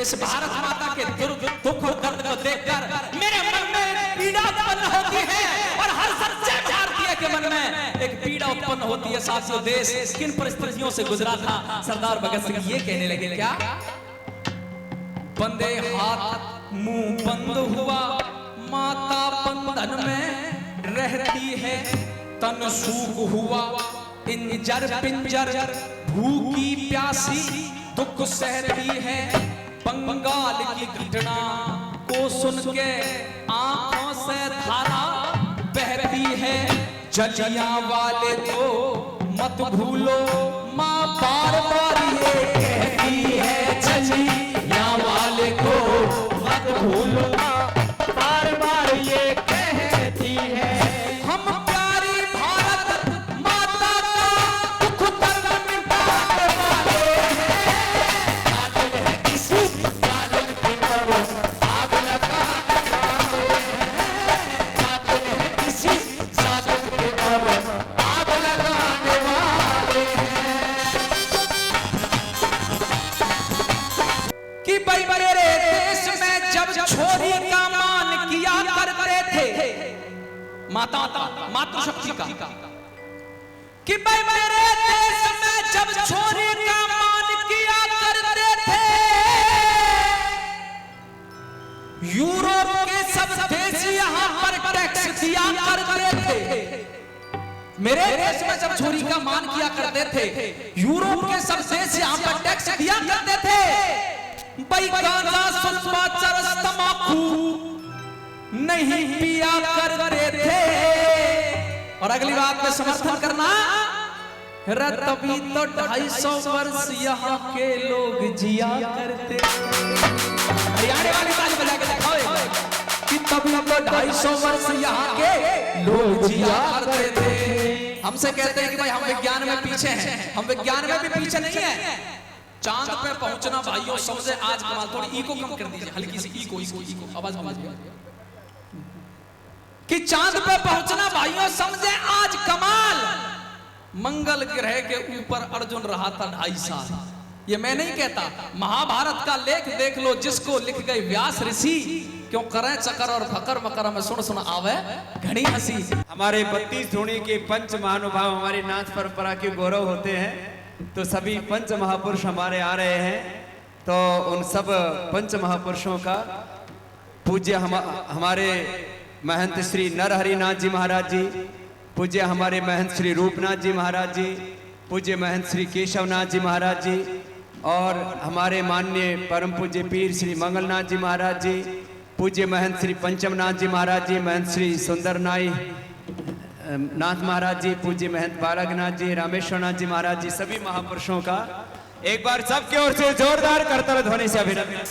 इस भारत माता के दुख और दर्द को देखकर मेरे मन में पीड़ा उत्पन्न होती है और हर सच्चे भारतीय के मन में एक पीड़ा उत्पन्न होती है। साथियों, देश किन परिस्थितियों से गुजरा था, सरदार भगत सिंह ये कहने लगे, क्या बंदे हाथ मुंह बंद हुआ, माता बंधन में रहती है, तन सूख हुआ इंजर पिंजर, भूखी प्यासी दुख सहती है। बंगाल की घटना को सुन के आंखों से धारा बहती है। जलियांवाले को मत भूलो, माँ बार बार ये कहती है। जलियांवाले को मत भूलो, बार बार ये कहती है। हम प्यारी भारत माता का दुख दर्द मिटाने वाले हैं। कातिल है किसी जालिम की तरफ आग लगाने वाले हैं। कातिल है किसी जालिम की तरफ आग लगाने वाले हैं। कि भाई मेरे देश में जब छोरी का मान किया करते थे, माता मातृशक्ति का, कि भाई मेरे देश में जब छोरी का मान किया करते थे, यूरोप के सब देश यहाँ पर टैक्स दिया करते थे। मेरे देश में जब छोरी का मान किया करते थे, यूरोप के सब देश यहाँ पर टैक्स दिया करते थे। भाई गांजा सुल्फा चरस तंबाकू नहीं पिया करते थे। और अगली बात में समर्थन करना, तभी तो 250 वर्ष यहाँ के लोग जिया करते। हरियाणा वाली ताली बजा के दिखाओ कि तभी तो 250 वर्ष यहाँ के लोग जिया करते थे। हमसे कहते हैं कि भाई हम विज्ञान में पीछे हैं, हम विज्ञान में भी पीछे नहीं है। चांद पे पहुंचना भाइयों सबसे आज कमाल। थोड़ी इको कम कर दीजिए, हल्की सी इको आवाज कम दीजिए। कि चांद पे पहुंचना भाइयों समझे आज कमाल। मंगल ग्रह के ऊपर अर्जुन रहा था 2.5 साल। ये मैं नहीं कहता, महाभारत का लेख देख लो जिसको लिख गए व्यास ऋषि। क्यों करें चकर और फकर मकर में सुन आवे घनी हंसी। हमारे 32 धोनी के पंच महानुभाव हमारी नाच परंपरा के गौरव होते हैं। तो सभी पंच महापुरुष हमारे आ रहे हैं, तो उन सब पंच महापुरुषों का पूज्य हमारे महंत श्री नरहरिनाथ जी महाराज जी, पूज्य हमारे महंत श्री रूपनाथ जी महाराज जी, पूज्य महंत श्री केशवनाथ जी महाराज जी, और हमारे माननीय परम पूज्य पीर श्री मंगलनाथ जी महाराज जी, पूज्य महंत श्री पंचमनाथ जी महाराज जी, महंत श्री सुंदर नाथ महाराज जी, पूज्य महंत बालकनाथ जी, रामेश्वरनाथ जी महाराज जी, सभी महापुरुषों का एक बार सबकी ओर से जोरदार करतल ध्वनि से अभिनंदन।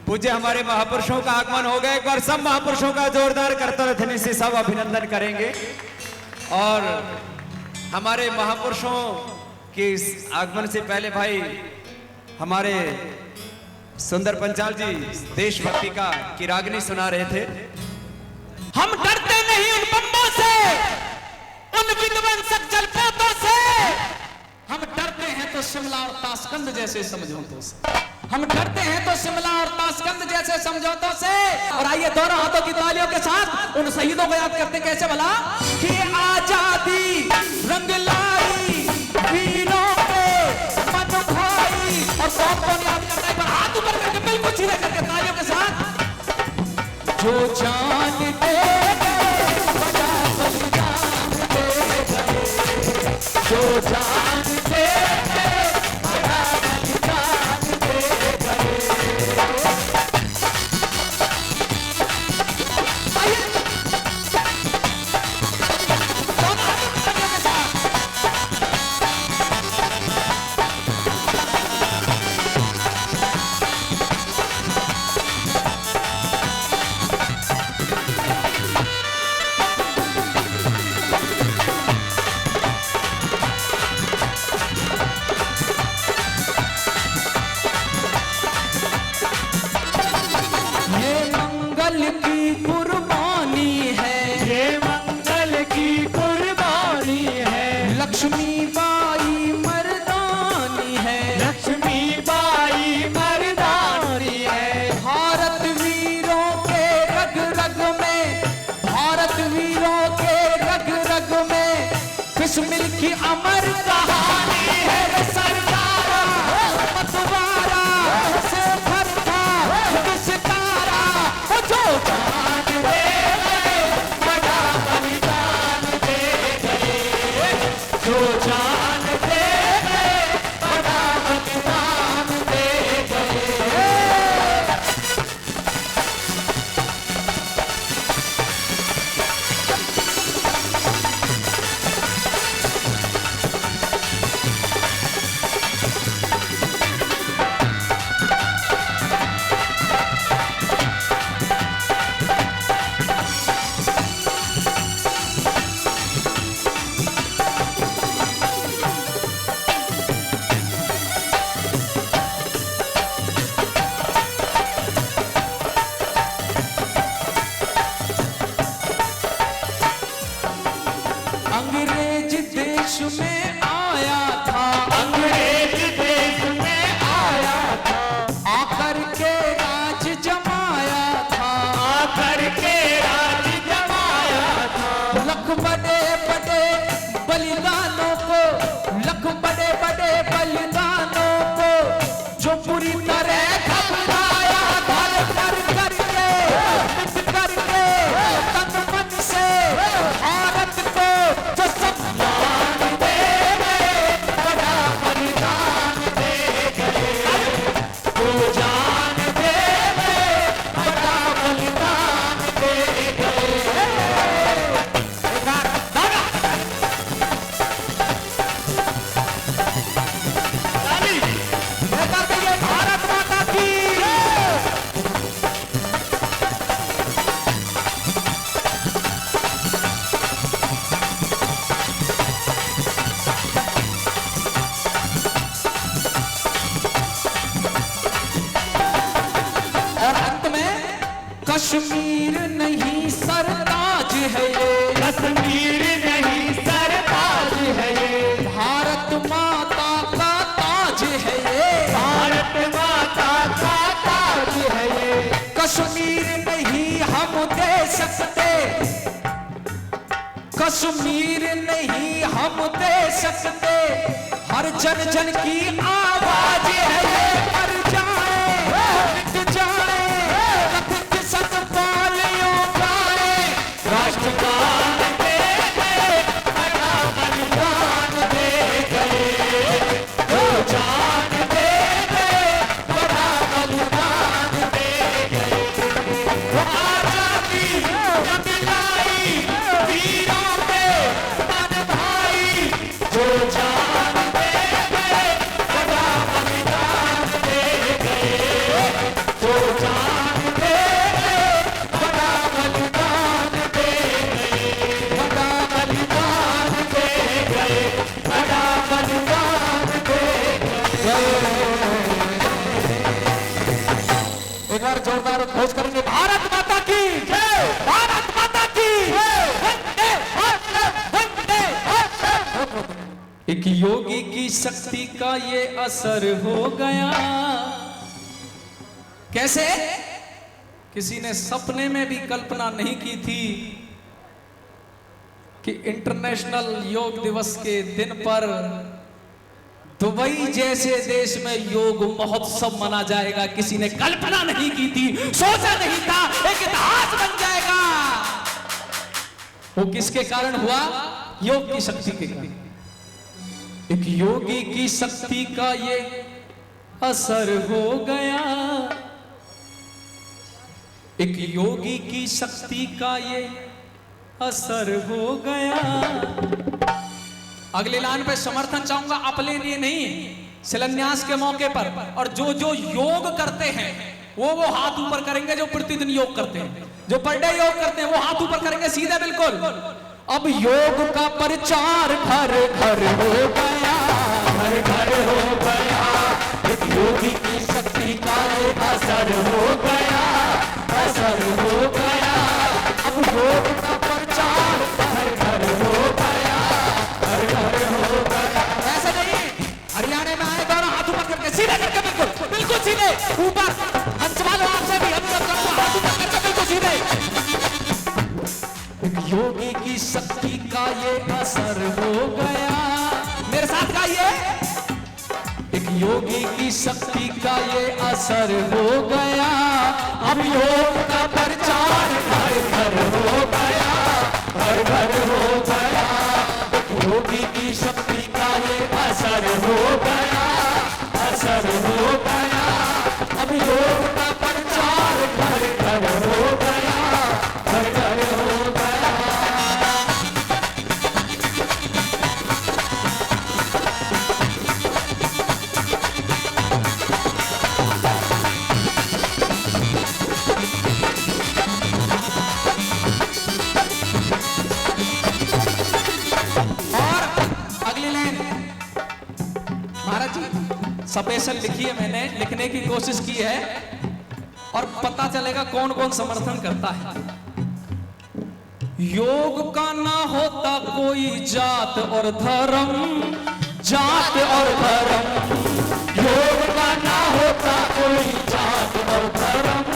पूज्य हमारे महापुरुषों का आगमन हो गया, एक बार सब महापुरुषों का जोरदार करतल ध्वनि से सब अभिनंदन करेंगे। और हमारे महापुरुषों के आगमन से पहले भाई हमारे सुंदर पंचाल जी देशभक्ति का की रागनी सुना रहे थे। हम डरते नहीं उन बम्बों से, उन विध्वंसक जलपोतों से। हम डरते हैं तो शिमला और ताशकंद जैसे समझौतों से। हम डरते हैं तो शिमला और ताशकंद जैसे समझौतों से। और आइए दोनों हाथों की तालियों के साथ उन शहीदों को याद करते कैसे भला, कि आजादी रंग लाई वीरों के मन भाई। और कौन कौन याद करता है, पर हाथ ऊपर करके बिल्कुल सीधे करके तालियों के साथ। जो जान दे गए बड़ा बलिदान दे गए, जो जान दे गए बड़ा बलिदान दे गए। बिस्मिल की अमर कहानी है सरदारा, मतवारा से भर था किस तारा, वो जो जान दे गए बड़ा बलिदान दे गए, जो जान दे गए बड़ा बलिदान दे गए। अंग्रेज देश में आया था, अंग्रेज देश में आया था, आकर के राज जमाया था, आकर के राज जमाया था। लख बड़े बड़े बलिदानों को, लख बड़े बड़े बलिदानों को जो पूरी तरह घबराया, घर घर करके मिट करके तन मन से भारत को जो सम्मान दे गए, बड़ा बलिदान दे गए, जो जान दे गए बड़ा बलिदान दे गए। भारत माता की और अंत में कश्मीर नहीं सरताज है ये, कश्मीर नहीं सरताज है ये, भारत माता का ताज है ये, भारत माता का ताज है ये। कश्मीर नहीं हम दे सकते, कश्मीर नहीं हम दे सकते, हर जन जन की आवाज है ये, मर जाए मिट जाए कथित सतपालियों गाए, राष्ट्रगान दे गए बड़ा बलिदान दे गए, जो जान दे गए बड़ा बलिदान दे गए। वो आजादी न दिलाई वीरों पे मन भाई, जो जान दे गए बड़ा बलिदान दे गए, जो जान दे गए बड़ा बलिदान दे गए, बड़ा बलिदान दे गए, बड़ा बलिदान दे गए। एक बार जोरदार घोष करेंगे, भारत माता की जय, भारत माता की जय, वंदे मातरम, वंदे मातरम। एक योगी की शक्ति का ये असर हो गया। कैसे? किसी ने सपने में भी कल्पना नहीं की थी कि इंटरनेशनल योग दिवस के दिन पर दुबई जैसे देश में योग महोत्सव मना जाएगा। किसी ने कल्पना नहीं की थी, सोचा नहीं था, एक इतिहास बन जाएगा। वो किसके कारण हुआ? योग की शक्ति के कारण। एक योगी की शक्ति का ये असर हो गया, एक योगी की शक्ति का ये असर हो गया। अगले लाइन पे समर्थन चाहूंगा, अपने लिए नहीं, शिलान्यास के मौके पर। और जो जो योग करते हैं वो हाथ ऊपर करेंगे, जो प्रतिदिन योग करते हैं, जो पर डे योग करते हैं वो हाथ ऊपर करेंगे सीधे बिल्कुल। अब योग का प्रचार घर घर हो गया, घर घर हो गया। एक योगी की शक्ति का एक असर हो गया, असर हो गया। अब योग का प्रचार घर घर हो गया, घर घर हो गया। ऐसा नहीं, हरियाणा में आए दोनों हाथ ऊपर करके सीधे करके बिल्कुल बिल्कुल सीधे ऊपर। हंसवाल आपसे भी अनुरोध करूंगा, हाथ ऊपर करके बिल्कुल सीधे। एक योगी की शक्ति का ये असर हो गया। मेरे साथ गाइए। एक योगी की शक्ति का ये असर हो गया, अब योग का प्रचार घर घर हो गया, घर घर हो गया। एक योगी की शक्ति का ये असर हो गया, असर हो गया, अब योग का प्रचार घर घर हो गया, घर घर हो गया। महाराज जी स्पेशल लिखी है, मैंने लिखने की कोशिश की है और पता चलेगा कौन कौन समर्थन करता है। योग का ना होता कोई जात और धर्म, जात और धर्म। योग का ना होता कोई जात और धर्म,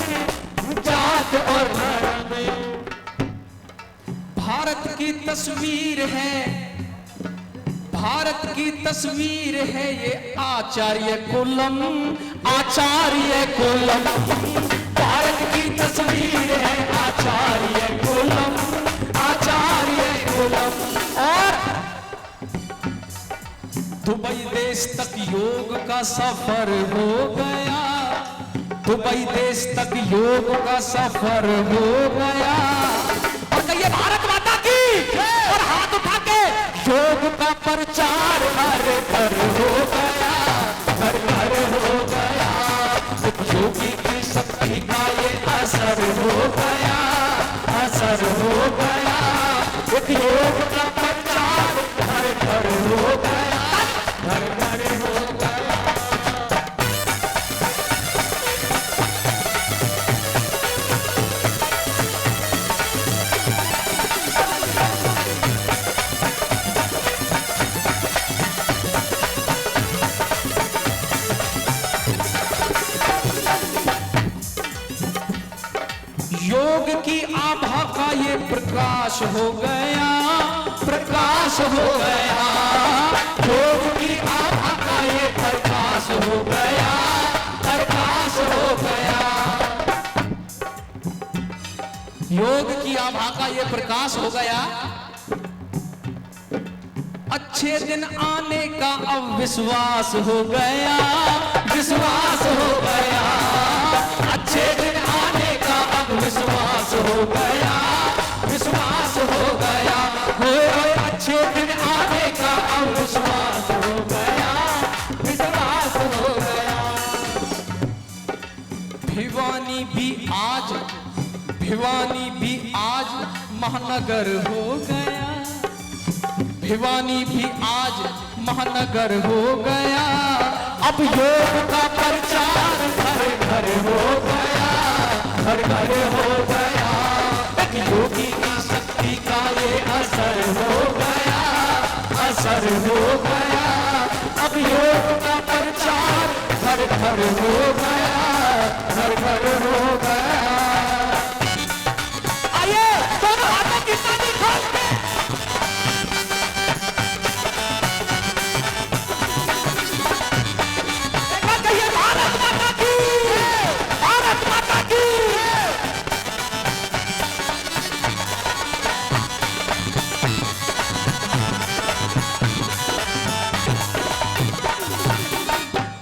जात और धर्म। भारत की तस्वीर है, भारत की तस्वीर है ये आचार्य कुलम, आचार्य कुलम। भारत की तस्वीर है आचार्य कुलम, आचार्य कुलम। और दुबई देश तक योग का सफर हो गया, दुबई देश तक योग का सफर हो गया। और कहिए भारत माता की, और हाथ उठा के योग का प्रचार हर घर हो गया, घर घर हो गया। योगी की शक्ति का ये असर हो गया, असर हो गया। एक योग का प्रचार घर घर हो गया, घर घर हो गया। योग की आभा का ये प्रकाश हो गया, प्रकाश हो गया। योग की आभा का ये प्रकाश हो गया, प्रकाश हो गया। योग की आभा का ये प्रकाश हो गया। अच्छे दिन आने का अब विश्वास हो गया, विश्वास हो गया। अच्छे दिन आने का अब विश्वास हो गया, विश्वास हो गया। होए अच्छे दिन आने का अब विश्वास हो गया, विश्वास हो गया। भिवानी भी आज, भिवानी भी आज महानगर हो गया, भिवानी भी आज महानगर हो गया। अब योग का प्रचार घर घर हो गया, घर घर हो गया। एक योगी की शक्ति का ये असर हो गया, असर हो गया। अब योग का प्रचार घर घर हो गया, घर घर हो गया। आइए दोनों हाथों की ताली खोल के भारत माता की, भारत माता की।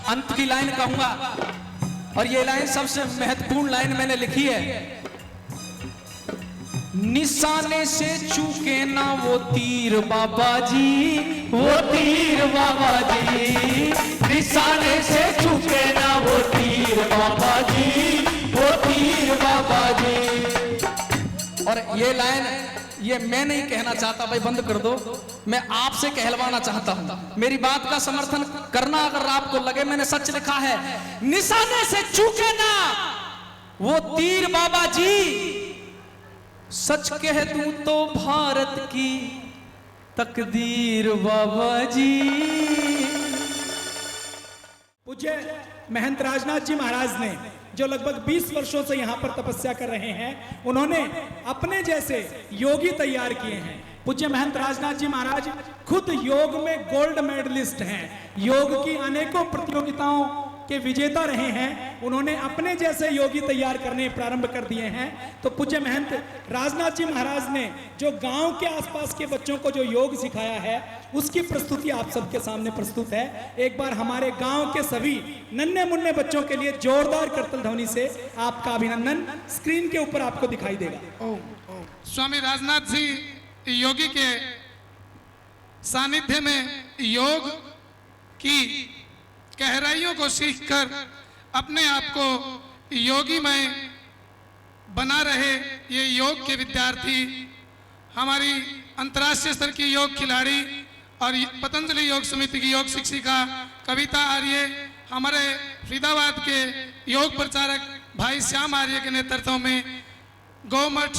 अंत की लाइन कहूंगा और ये लाइन सबसे महत्वपूर्ण लाइन मैंने लिखी है। निशाने से चूके ना वो तीर बाबा जी, वो तीर बाबा जी। निशाने से चूके ना वो तीर बाबा जी, वो तीर बाबा जी। और ये लाइन ये मैं नहीं कहना चाहता, भाई बंद कर दो। मैं आपसे कहलवाना चाहता हूं, मेरी बात का समर्थन करना अगर आपको लगे। मैंने सच लिखा है, निशाने से चूके ना वो तीर बाबा जी। सच कह दूं तो भारत की तकदीर बाबा जी। पूज्य महंत राजनाथ जी महाराज ने जो लगभग 20 वर्षों से यहाँ पर तपस्या कर रहे हैं, उन्होंने अपने जैसे योगी तैयार किए हैं। पूज्य महंत राजनाथ जी महाराज खुद योग में गोल्ड मेडलिस्ट हैं, योग की अनेकों प्रतियोगिताओं के विजेता रहे हैं। उन्होंने अपने जैसे योगी तैयार करने प्रारंभ कर दिए हैं। तो पूज्य महंत राजनाथ जी महाराज ने जो गांव के आसपास के बच्चों को जो योग सिखाया है, उसकी प्रस्तुति आप सबके सामने प्रस्तुत है। एक बार हमारे गांव के सभी नन्हे मुन्ने बच्चों के लिए जोरदार करतल ध्वनि से आपका अभिनंदन स्क्रीन के ऊपर आपको दिखाई देगा। स्वामी राजनाथ जी योगी के सानिध्य में योग की गहराइयों को सीखकर अपने आप को योगीमय बना रहे ये योग के विद्यार्थी, हमारी अंतर्राष्ट्रीय स्तर की योग खिलाड़ी और पतंजलि योग समिति की योग शिक्षिका कविता आर्य, हमारे फरीदाबाद के योग प्रचारक भाई श्याम आर्य के नेतृत्व में गौमठ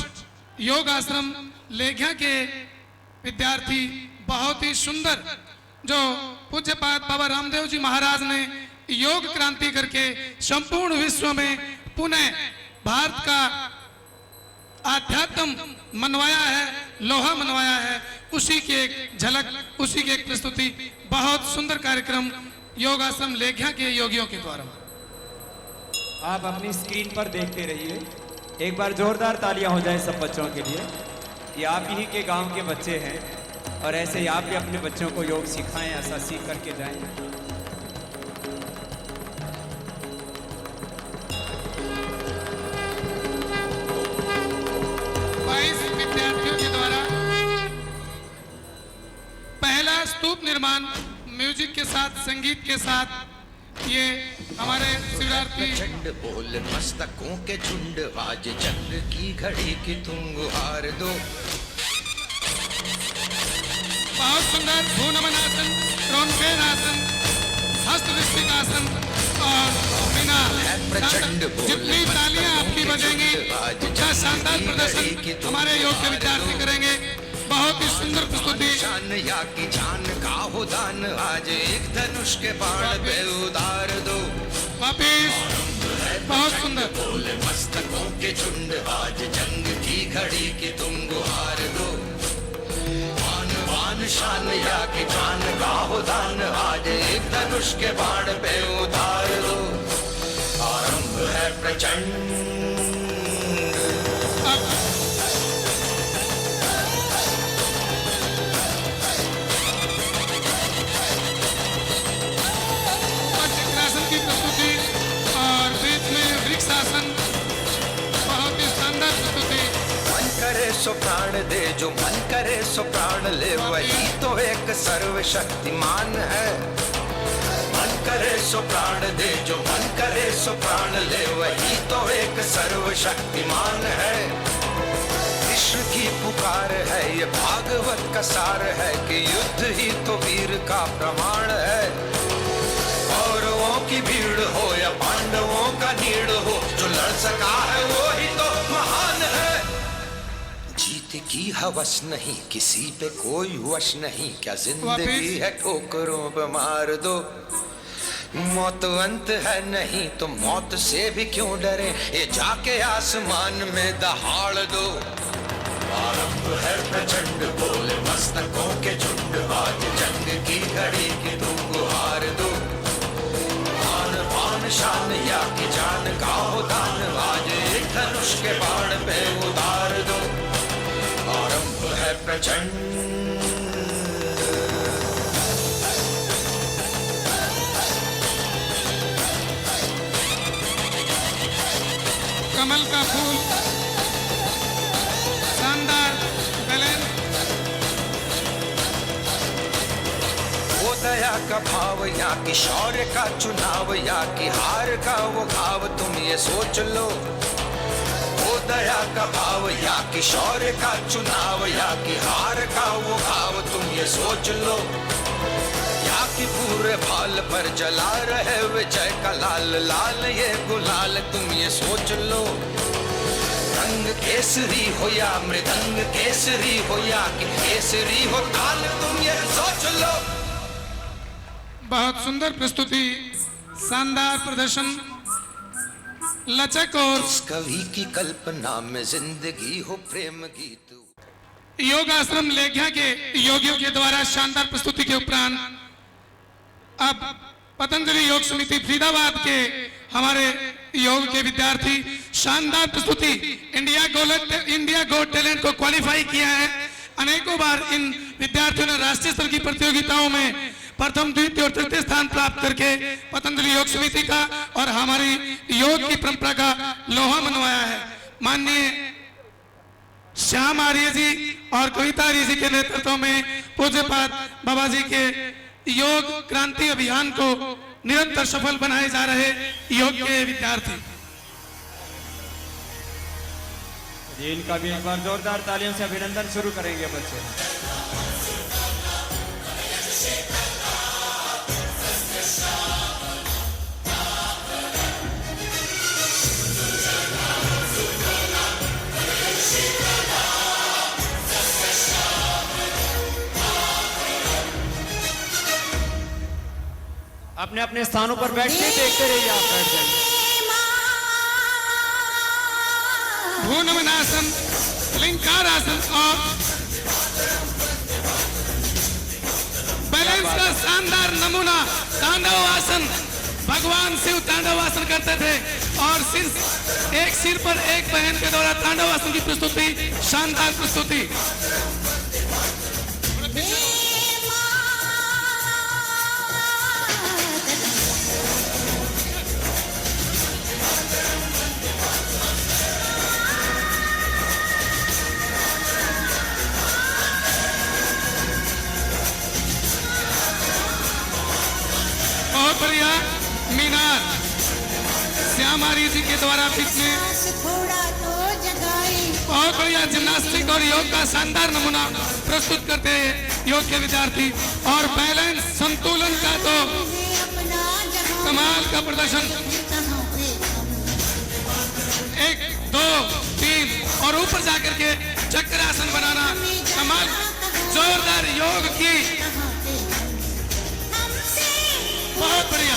योग आश्रम लेघ्या के विद्यार्थी, बहुत ही सुंदर जो पूज्यपाद बाबा रामदेव जी महाराज ने योग क्रांति करके संपूर्ण विश्व में पुनः भारत का आध्यात्म मनवाया है, लोहा मनवाया है, उसी की एक झलक, उसी की एक प्रस्तुति, बहुत सुंदर कार्यक्रम योग आश्रम लेघ्या के योगियों के द्वारा। आप अपनी स्क्रीन पर देखते रहिए। एक बार जोरदार तालियां हो जाए सब बच्चों के लिए। ये आप ही के गांव के बच्चे हैं और ऐसे ही आप भी अपने बच्चों को योग सिखाएं, ऐसा सीख करके जाएं। 22 विद्यार्थियों के द्वारा पहला स्तूप निर्माण म्यूजिक के साथ, संगीत के साथ, ये हमारे शिवरात्रि प्रचंड बोल मस्तकों के झुंड, आज जंग की घड़ी की तुम गुहार दो। बहुत सुंदर भूनमनासन, त्रोणकेनासन, हस्तविष्टिकासन और बिना जितनी तालियां आपकी बजेंगी उतना शानदार प्रदर्शन हमारे योग के विद्यार्थी करेंगे। बहुत ही सुंदर प्रस्तुति। शान या की जान का हो दान, आज एक धनुष के बाण पे उतार दो। वापिस बहुत सुंदर। बोल मस्तकों के झुंड, आज जंग की घड़ी की तुम गुहार दो। मान वान शान या की जान का हो दान, आज एक धनुष के बाण पे उतार दो। आरंभ है प्रचंड। की प्रस्तुति और बीच में वृक्षासन, बहुत ही शानदार प्रस्तुति। मन करे सो प्राण दे, जो मन करे सो प्राण ले, वही तो एक सर्वशक्तिमान है। मन करे सो प्राण दे, जो मन करे सो प्राण ले, वही तो एक सर्वशक्तिमान है। कृष्ण की पुकार है, ये भागवत का सार है कि युद्ध ही तो वीर का प्रमाण है। कौरवों की भीड़ हो या पांडवों का नीड़ हो, जो लड़ सका है वो ही तो महान है। जीत की हवस नहीं, किसी पे कोई वश नहीं, क्या जिंदगी है ठोकरों पे मार दो। मौत अंत है नहीं तो मौत से भी क्यों डरे, ये जाके आसमान में दहाड़ दो। आरंभ है प्रचंड बोले मस्तकों के झुंड, आज जंग की घड़ी की तुम गुहार दो। आन शान या की जान का हो दान, आज एक धनुष के बाण पे उतार दो। आरंभ है प्रचंड। कमल का फूल, शानदार बैलेंस। वो दया का भाव या कि शौर्य का चुनाव, या कि हार का वो भाव, तुम ये सोच लो। वो दया का भाव या कि शौर्य का चुनाव, या कि हार का वो भाव, तुम ये सोच लो। या कि पूरे भाल पर जला रहे विजय का लाल लाल ये गुलाल, तुम ये सोच लो। रंग केसरी हो या मृदंग केसरी हो, या कि केसरी हो ताल, तुम ये सोच लो। बहुत सुंदर प्रस्तुति, शानदार प्रदर्शन, लचक और इस कवि की कल्पना में जिंदगी हो प्रेम गीत। योग आश्रम लेख्या के योगियों के द्वारा शानदार प्रस्तुति के उपरांत अब पतंजलि योग समिति फरीदाबाद के हमारे योग के विद्यार्थी शानदार प्रस्तुति इंडिया गोट टैलेंट को क्वालिफाई किया है। अनेकों बार इन विद्यार्थियों ने राष्ट्रीय स्तर की प्रतियोगिताओं में प्रथम, द्वितीय और तृतीय स्थान प्राप्त करके पतंजलि योग समिति का और हमारी योग की परंपरा का लोहा मनवाया है। माननीय श्याम आर्य जी और कविता आर्य जी के नेतृत्व में पूज्यपाद बाबा जी के योग क्रांति अभियान को निरंतर सफल बनाए जा रहे योग के विद्यार्थी। इनका भी एक बार जोरदार तालियों से अभिनंदन शुरू करेंगे बच्चे। अपने अपने स्थानों पर बैठिए, देखते रहिए, आप बैठ जाइए। भूनमनासन, लिंगारासन और बैलेंस का शानदार नमूना तांडव आसन। भगवान शिव तांडव आसन करते थे और एक सिर पर एक बहन के द्वारा तांडव आसन की प्रस्तुति, शानदार प्रस्तुति। बहुत बढ़िया मीनार श्याम आर्य जी के द्वारा बहुत बढ़िया जिम्नास्टिक और योग का शानदार नमूना प्रस्तुत करते हैं योग के विद्यार्थी। और बैलेंस संतुलन का तो कमाल का प्रदर्शन, 1 2 3 और ऊपर जाकर के चक्रासन बनाना, कमाल, जोरदार योग की, बहुत बढ़िया।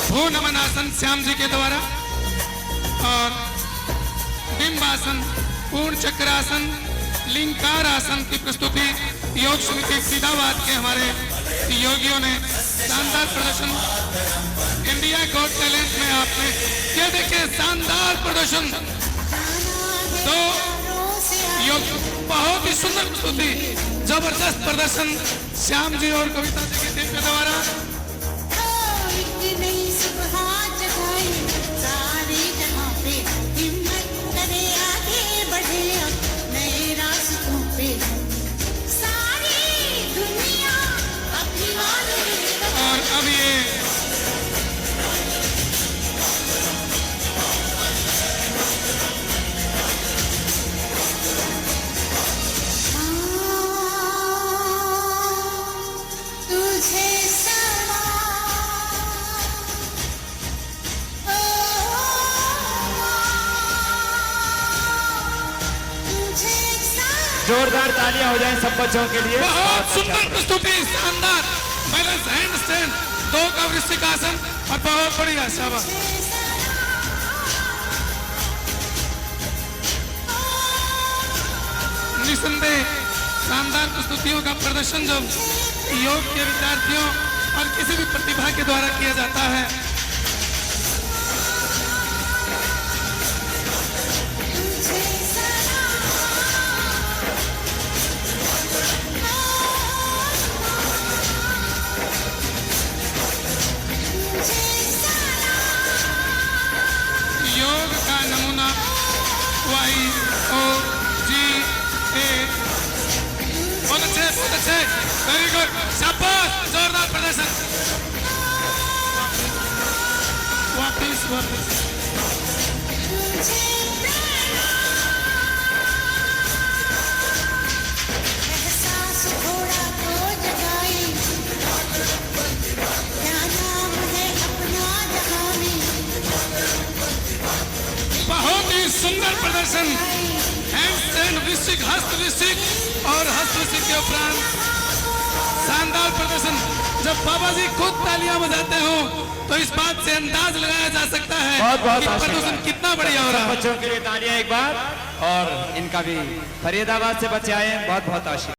भूनमन आसन श्याम जी के द्वारा और बिंबासन, पूर्ण चक्रासन, लिंगार आसन की प्रस्तुति योग समिति फरीदाबाद के हमारे योगियों ने शानदार प्रदर्शन। इंडिया गॉट टैलेंट में आपने ये देखे शानदार प्रदर्शन, तो योग बहुत ही सुंदर प्रस्तुति, जबरदस्त प्रदर्शन श्याम जी और कविता जी की टीम के द्वारा। और अब ये जोरदार तालियां हो जाएं सब बच्चों के लिए। बहुत सुंदर प्रस्तुति, शानदार बैलेंस हैंड स्टैंड, 2 का वृश्चिक आसन और बहुत बढ़िया, शाबाश। निसंदेह शानदार प्रस्तुतियों का प्रदर्शन जो योग के विद्यार्थियों और किसी भी प्रतिभा के द्वारा किया जाता है। योग का नमूना YOGA, बहुत अच्छे, वेरी गुड, शाबाश, जोरदार प्रदर्शन। वापिस बहुत ही सुंदर प्रदर्शन, हैंडस्टैंड, वृश्चिक, हस्त वृश्चिक और हस्त वृश्चिक के उपरांत शानदार प्रदर्शन, जब बाबा जी खुद तालियां बजाते हो तो इस बात से अंदाज लगाया जा सकता है बहुत बहुत कि आशीर्वाद। प्रदूषण कितना बढ़िया हो रहा है। बच्चों के लिए तालियां एक बार, और इनका भी फरीदाबाद से बच्चे आए हैं, बहुत बहुत आशीर्वाद।